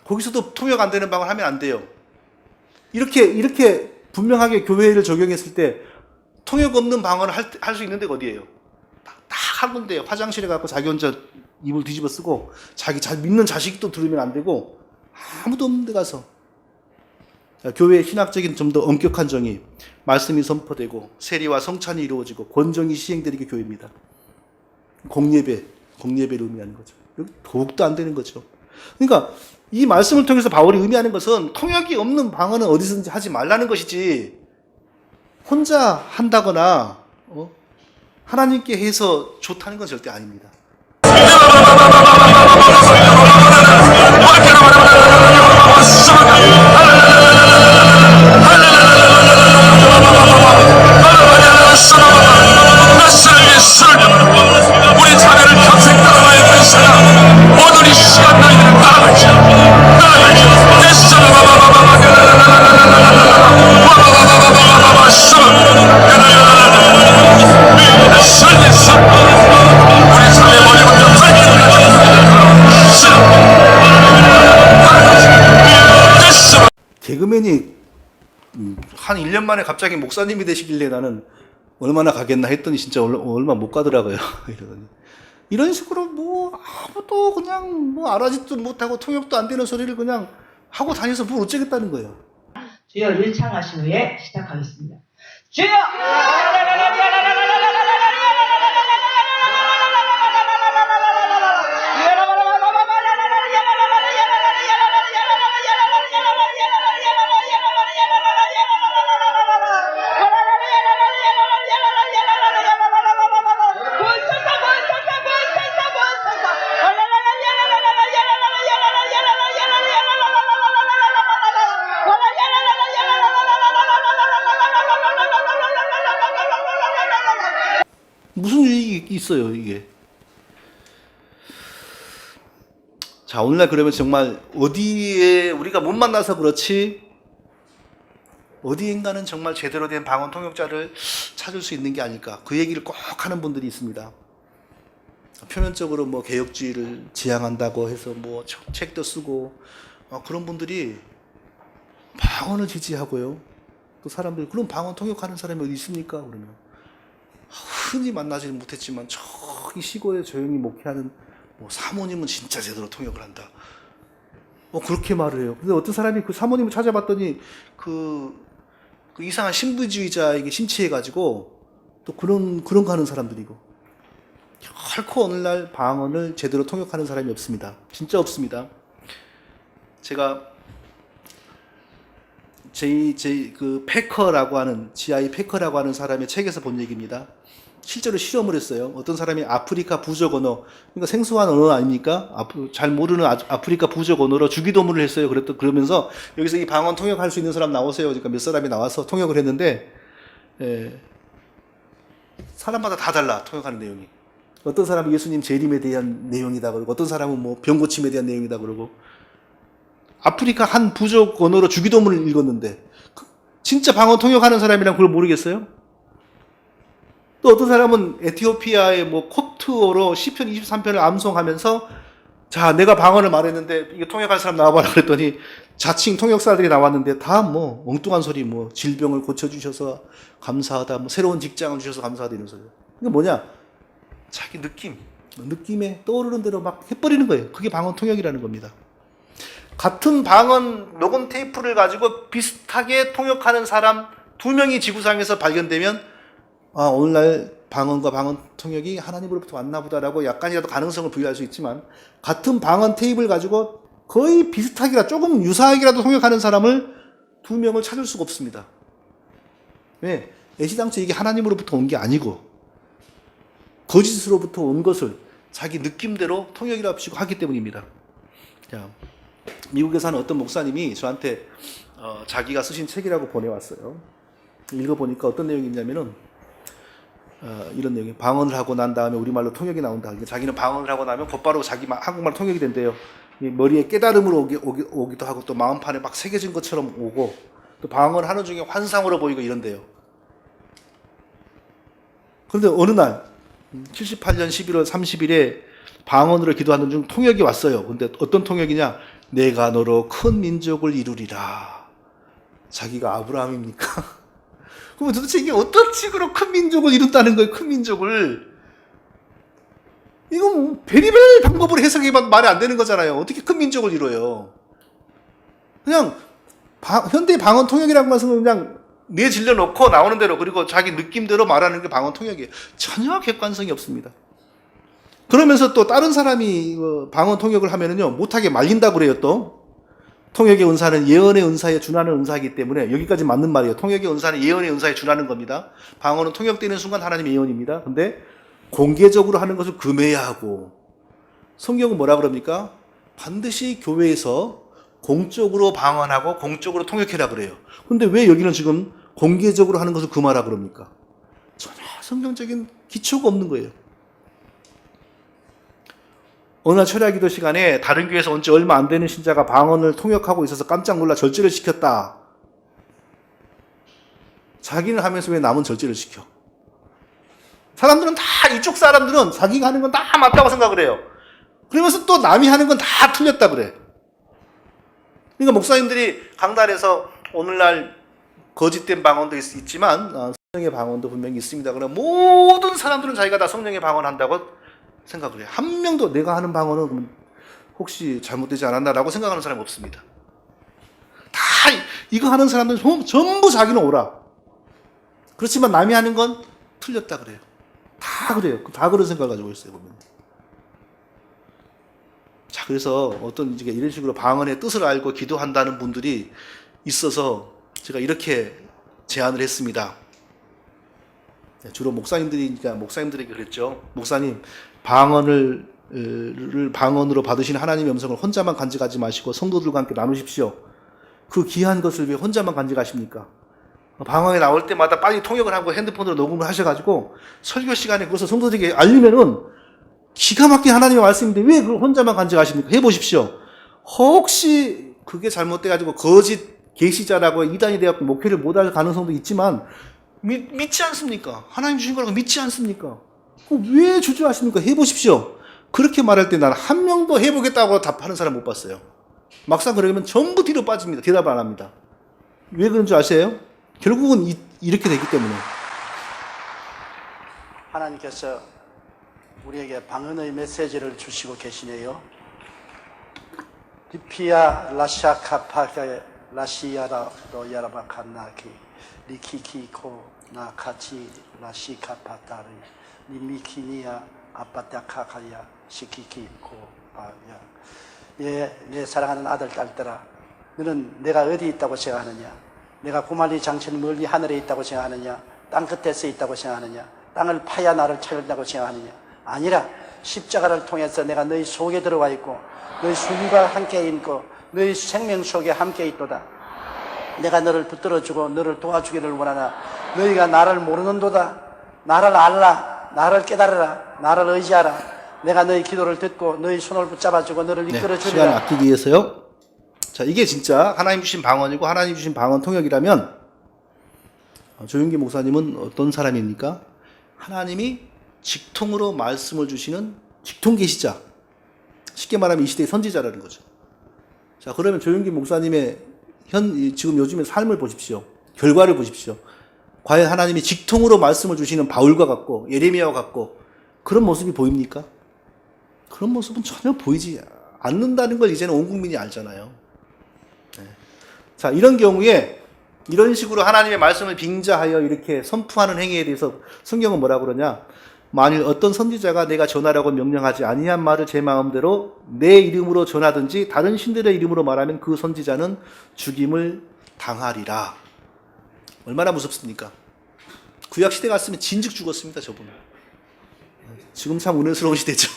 거기서도 통역 안 되는 방언을 하면 안 돼요. 이렇게 분명하게 교회를 적용했을 때 통역 없는 방언을 할 수 있는 데가 어디예요? 딱 한 군데예요. 화장실에 가서 자기 혼자 입을 뒤집어 쓰고 자기 잘 믿는 자식도 들으면 안 되고 아무도 없는 데 가서. 자, 교회의 신학적인 좀 더 엄격한 정의, 말씀이 선포되고 세리와 성찬이 이루어지고 권정이 시행되는 게 교회입니다. 공예배를 의미하는 거죠. 여기 더욱도 안 되는 거죠. 그러니까 이 말씀을 통해서 바울이 의미하는 것은 통역이 없는 방언은 어디서든지 하지 말라는 것이지, 혼자 한다거나 하나님께 해서 좋다는 건 절대 아닙니다. 우리 자녀를 평생 따라가야 될 사람, 오늘 이 시간 너희들을 따라가지. 우리 자녀 머리부터 개그맨이 한 1년 만에 갑자기 목사님이 되시길래 나는 얼마나 가겠나 했더니 진짜 얼마 못 가더라고요. 이러더니 이런 식으로 아무도 그냥 알아듣지도 못하고 통역도 안 되는 소리를 그냥 하고 다녀서 뭘 어쩌겠다는 거예요. 주여를 창하신 후에 시작하겠습니다. 주여! 무슨 유익이 있어요, 이게? 자, 오늘날 그러면 정말 어디에 우리가 못 만나서 그렇지 어디인가는 정말 제대로 된 방언 통역자를 찾을 수 있는 게 아닐까, 그 얘기를 꼭 하는 분들이 있습니다. 표면적으로 개혁주의를 지향한다고 해서 책도 쓰고 그런 분들이 방언을 지지하고요, 또 사람들이 그럼 방언 통역하는 사람이 어디 있습니까? 그러면 흔히 만나지는 못했지만 저기 시골에 조용히 목회하는 뭐 사모님은 진짜 제대로 통역을 한다. 그렇게 말을 해요. 근데 어떤 사람이 그 사모님을 찾아봤더니 그 이상한 신부주의자에게 심취해가지고 또 그런 거 하는 사람들이고 결코 오늘날 방언을 제대로 통역하는 사람이 없습니다. 진짜 없습니다. 제가 그 패커라고 하는 GI 패커라고 하는 사람의 책에서 본 얘기입니다. 실제로 실험을 했어요. 어떤 사람이 아프리카 부족 언어, 그러니까 생소한 언어 아닙니까? 잘 모르는 아프리카 부족 언어로 주기도문을 했어요. 그러면서 여기서 이 방언 통역할 수 있는 사람 나오세요. 그러니까 몇 사람이 나와서 통역을 했는데, 사람마다 다 달라, 통역하는 내용이. 어떤 사람은 예수님 재림에 대한 내용이다 그러고, 어떤 사람은 뭐 병고침에 대한 내용이다 그러고, 아프리카 한 부족 언어로 주기도문을 읽었는데, 진짜 방언 통역하는 사람이랑 그걸 모르겠어요? 또 어떤 사람은 에티오피아의 뭐 코트어로 시편 23편을 암송하면서 자, 내가 방언을 말했는데 이거 통역할 사람 나와봐라 그랬더니 자칭 통역사들이 나왔는데 다 뭐 엉뚱한 소리, 뭐 질병을 고쳐주셔서 감사하다, 뭐 새로운 직장을 주셔서 감사하다 이런 소리. 이게 뭐냐? 자기 느낌에 떠오르는 대로 막 해버리는 거예요. 그게 방언 통역이라는 겁니다. 같은 방언 녹음 테이프를 가지고 비슷하게 통역하는 사람 2명이 지구상에서 발견되면 오늘날 방언과 방언 통역이 하나님으로부터 왔나 보다라고 약간이라도 가능성을 부여할 수 있지만 같은 방언 테이프를 가지고 거의 비슷하게라 조금 유사하게라도 통역하는 사람을 2명을 찾을 수가 없습니다. 왜? 애시당초 이게 하나님으로부터 온 게 아니고 거짓으로부터 온 것을 자기 느낌대로 통역이라고 치고 하기 때문입니다. 자, 미국에 사는 어떤 목사님이 저한테 자기가 쓰신 책이라고 보내왔어요. 읽어보니까 어떤 내용이 있냐면은 이런 내용이 방언을 하고 난 다음에 우리말로 통역이 나온다. 자기는 방언을 하고 나면 곧바로 자기 한국말 통역이 된대요. 머리에 깨달음으로 오기도 하고 또 마음판에 막 새겨진 것처럼 오고 또 방언을 하는 중에 환상으로 보이고 이런대요. 그런데 어느 날 78년 11월 30일에 방언으로 기도하는 중 통역이 왔어요. 근데 어떤 통역이냐? 내가 너로 큰 민족을 이루리라. 자기가 아브라함입니까? 그럼 도대체 이게 어떤 식으로 큰 민족을 이룬다는 거예요? 큰 민족을. 이건 뭐 별의별 방법으로 해석해봐도 말이 안 되는 거잖아요. 어떻게 큰 민족을 이뤄요? 그냥 현대 방언 통역이라는 것은 그냥 내질러 놓고 나오는 대로 그리고 자기 느낌대로 말하는 게 방언 통역이에요. 전혀 객관성이 없습니다. 그러면서 또 다른 사람이 방언 통역을 하면은요 못하게 말린다고 그래요. 또 통역의 은사는 예언의 은사에 준하는 은사이기 때문에 여기까지 맞는 말이에요. 통역의 은사는 예언의 은사에 준하는 겁니다. 방언은 통역되는 순간 하나님의 예언입니다. 근데 공개적으로 하는 것을 금해야 하고 성경은 뭐라 그럽니까? 반드시 교회에서 공적으로 방언하고 공적으로 통역해라 그래요. 근데 왜 여기는 지금 공개적으로 하는 것을 금하라 그럽니까? 전혀 성경적인 기초가 없는 거예요. 어느 날 철야 기도 시간에 다른 교회에서 온 지 얼마 안 되는 신자가 방언을 통역하고 있어서 깜짝 놀라 절제를 시켰다. 자기는 하면서 왜 남은 절제를 시켜? 사람들은 다 이쪽 사람들은 자기가 하는 건 다 맞다고 생각을 해요. 그러면서 또 남이 하는 건 다 틀렸다 그래. 그러니까 목사님들이 강단에서 오늘날 거짓된 방언도 있지만 성령의 방언도 분명히 있습니다. 그럼 모든 사람들은 자기가 다 성령의 방언한다고 생각을 해요. 한 명도 내가 하는 방언은 혹시 잘못되지 않았나라고 생각하는 사람이 없습니다. 다 이거 하는 사람들은 전부 자기는 옳아. 그렇지만 남이 하는 건 틀렸다 그래요. 다 그래요. 다 그런 생각을 가지고 있어요. 보면. 자, 그래서 어떤 이런 식으로 방언의 뜻을 알고 기도한다는 분들이 있어서 제가 이렇게 제안을 했습니다. 주로 목사님들에게 그랬죠. 목사님, 방언으로 받으신 하나님의 음성을 혼자만 간직하지 마시고 성도들과 함께 나누십시오. 그 귀한 것을 왜 혼자만 간직하십니까? 방언에 나올 때마다 빨리 통역을 하고 핸드폰으로 녹음을 하셔가지고 설교 시간에 그것을 성도들에게 알리면은 기가 막힌 하나님의 말씀인데 왜 그걸 혼자만 간직하십니까? 해보십시오. 혹시 그게 잘못돼가지고 거짓 계시자라고 이단이 되어서 목회를 못할 가능성도 있지만 믿지 않습니까? 하나님 주신 거라고 믿지 않습니까? 왜 주저하십니까? 해보십시오. 그렇게 말할 때 나는 한 명도 해보겠다고 답하는 사람 못 봤어요. 막상 그러면 전부 뒤로 빠집니다. 대답을 안 합니다. 왜 그런 줄 아세요? 결국은 이렇게 되기 때문에. 하나님께서 우리에게 방언의 메시지를 주시고 계시네요. 리피아 라샤카파게 라시야라로 야라바칸나키 리키키코 나카치 라시카파타리 니미키니아 아빠타카카야 시키키코바야. 예, 내 사랑하는 아들 딸들아, 너는 내가 어디 있다고 생각하느냐? 내가 구말리 장천 멀리 하늘에 있다고 생각하느냐? 땅 끝에 서 있다고 생각하느냐? 땅을 파야 나를 찾는다고 생각하느냐? 아니라 십자가를 통해서 내가 너희 속에 들어와 있고 너희 숨과 함께 있고 너희 생명 속에 함께 있도다. 내가 너를 붙들어주고 너를 도와주기를 원하나 너희가 나를 모르는도다. 나를 알라, 나를 깨달으라, 나를 의지하라. 내가 너희 기도를 듣고 너희 손을 붙잡아주고 너를 이끌어주리라. 시간을 아끼기 위해서요. 자, 이게 진짜 하나님 주신 방언이고 하나님 주신 방언 통역이라면 조윤기 목사님은 어떤 사람입니까? 하나님이 직통으로 말씀을 주시는 직통 계시자. 쉽게 말하면 이 시대의 선지자라는 거죠. 자, 그러면 조윤기 목사님의 지금 요즘의 삶을 보십시오. 결과를 보십시오. 과연 하나님이 직통으로 말씀을 주시는 바울과 같고 예레미야와 같고 그런 모습이 보입니까? 그런 모습은 전혀 보이지 않는다는 걸 이제는 온 국민이 알잖아요. 네. 자, 이런 경우에 이런 식으로 하나님의 말씀을 빙자하여 이렇게 선포하는 행위에 대해서 성경은 뭐라 그러냐? 만일 어떤 선지자가 내가 전하라고 명령하지 아니한 말을 제 마음대로 내 이름으로 전하든지 다른 신들의 이름으로 말하면 그 선지자는 죽임을 당하리라. 얼마나 무섭습니까? 구약 시대 갔으면 진즉 죽었습니다, 저분은. 지금 참 은혜스러운 시대죠.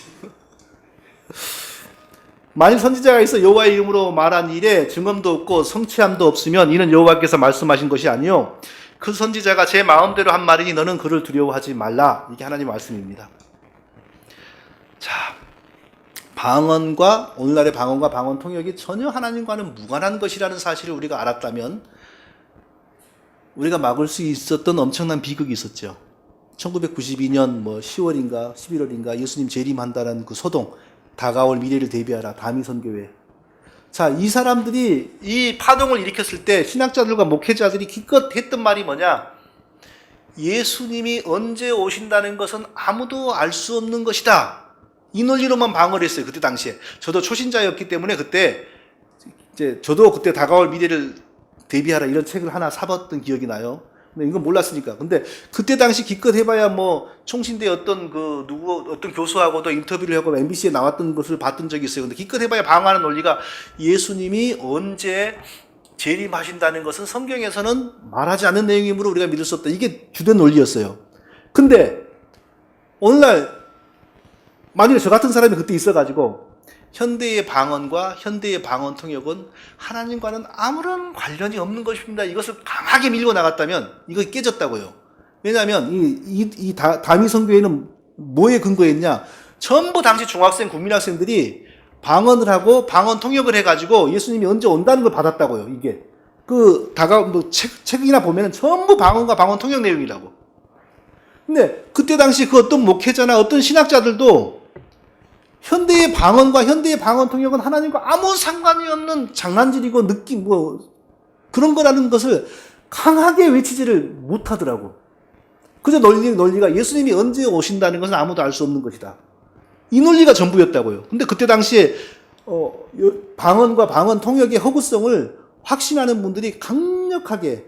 만일 선지자가 있어 여호와의 이름으로 말한 일에 증언도 없고 성취함도 없으면 이는 여호와께서 말씀하신 것이 아니요 그 선지자가 제 마음대로 한 말이니 너는 그를 두려워하지 말라. 이게 하나님의 말씀입니다. 자, 방언과 오늘날의 방언과 방언 통역이 전혀 하나님과는 무관한 것이라는 사실을 우리가 알았다면 우리가 막을 수 있었던 엄청난 비극이 있었죠. 1992년 10월인가 11월인가 예수님 재림한다는 그 소동, 다가올 미래를 대비하라, 다미선교회. 자, 이 사람들이 이 파동을 일으켰을 때 신학자들과 목회자들이 기껏 했던 말이 뭐냐? 예수님이 언제 오신다는 것은 아무도 알 수 없는 것이다. 이 논리로만 방어를 했어요. 그때 당시에. 저도 초신자였기 때문에 그때 저도 그때 다가올 미래를 대비하라 이런 책을 하나 사봤던 기억이 나요. 근데 이건 몰랐으니까. 근데 그때 당시 기껏 해봐야 총신대 어떤 교수하고도 인터뷰를 하고 MBC에 나왔던 것을 봤던 적이 있어요. 근데 기껏 해봐야 방어하는 논리가 예수님이 언제 재림하신다는 것은 성경에서는 말하지 않는 내용이므로 우리가 믿을 수 없다. 이게 주된 논리였어요. 근데 오늘날 만약에 저 같은 사람이 그때 있어가지고 현대의 방언과 현대의 방언 통역은 하나님과는 아무런 관련이 없는 것입니다. 이것을 강하게 밀고 나갔다면 이거 깨졌다고요. 왜냐하면 이 다미선교회는 뭐에 근거했냐? 전부 당시 중학생, 국민학생들이 방언을 하고 방언 통역을 해가지고 예수님이 언제 온다는 걸 받았다고요. 이게 책이나 보면은 전부 방언과 방언 통역 내용이라고. 근데 그때 당시 그 어떤 목회자나 어떤 신학자들도 현대의 방언과 현대의 방언 통역은 하나님과 아무 상관이 없는 장난질이고 느낌 그런 거라는 것을 강하게 외치지를 못하더라고. 그저 논리가 예수님이 언제 오신다는 것은 아무도 알 수 없는 것이다. 이 논리가 전부였다고요. 근데 그때 당시에 방언과 방언 통역의 허구성을 확신하는 분들이 강력하게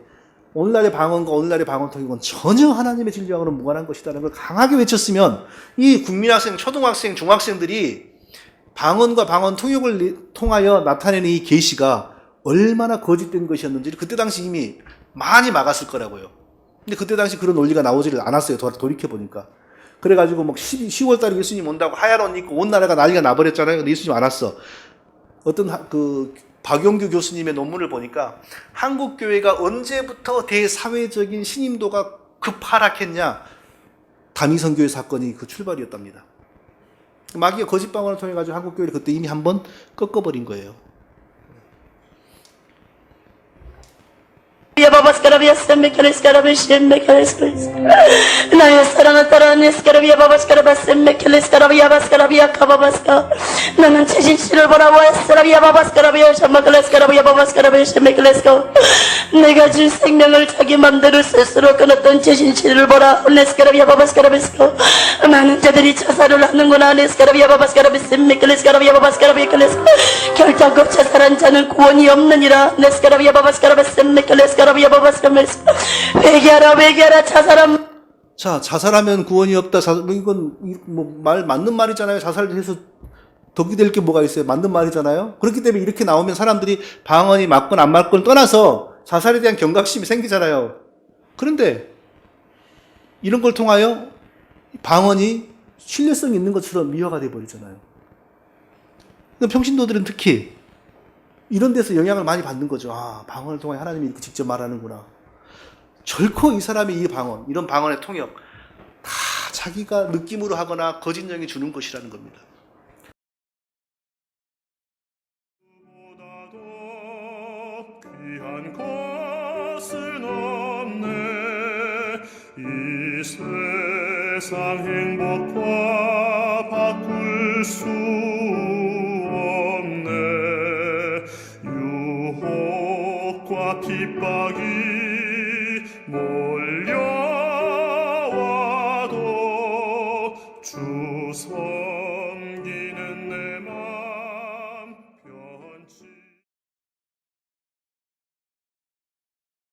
오늘날의 방언과 오늘날의 방언 통역은 전혀 하나님의 진리와는 무관한 것이라는 걸 강하게 외쳤으면 이 국민학생, 초등학생, 중학생들이 방언과 방언 통역을 통하여 나타내는 이 계시가 얼마나 거짓된 것이었는지를 그때 당시 이미 많이 막았을 거라고요. 근데 그때 당시 그런 논리가 나오지를 않았어요. 돌이켜보니까. 그래가지고 10월 달에 예수님 온다고 하얀 옷 입고 온 나라가 난리가 나버렸잖아요. 근데 예수님 안 왔어. 어떤 박용규 교수님의 논문을 보니까 한국 교회가 언제부터 대사회적인 신임도가 급하락했냐? 다미선교회 사건이 그 출발이었답니다. 마귀가 거짓 방언을 통해 가지고 한국 교회를 그때 이미 한번 꺾어버린 거예요. 나의 사랑을 따라 네스카라비아 바바스카라바스 메켈레스카라비아 바스카라비아 카바바스카 나는 최신씨를 보라고 에스카라비아 바바스카라비아 샤마클레스카라비아 바바스카라비아 샤메클레스카 내가 준 생명을 자기 맘대로 스스로 끊었던 최신씨를 보라 네스카라비아 바바스카라비스카 많은 자들이 자살을 하는구나 네스카라비아 바바스카라비스 메켈레스카라비아 바바스카라비아 클레스카 결단코 자살한 자는 구원이 없느니라 네스카라비아 바바스카라비스 메켈레스카라비아 바바스카라비스 회개하라 자살한 자, 자살하면 구원이 없다. 이건 뭐 말 맞는 말이잖아요. 자살해서 덕이 될 게 뭐가 있어요? 맞는 말이잖아요. 그렇기 때문에 이렇게 나오면 사람들이 방언이 맞건 안 맞건 떠나서 자살에 대한 경각심이 생기잖아요. 그런데 이런 걸 통하여 방언이 신뢰성이 있는 것처럼 미화가 돼 버리잖아요. 평신도들은 특히 이런 데서 영향을 많이 받는 거죠. 아, 방언을 통해 하나님이 이렇게 직접 말하는구나. 결코 이 사람이 이 방언, 이런 방언의 통역 다 자기가 느낌으로 하거나 거짓 영이 주는 것이라는 겁니다. 귀한 것은 없네 이 세상 행복과 바꿀 수 없네 유혹과 핍박이 몰려와도 주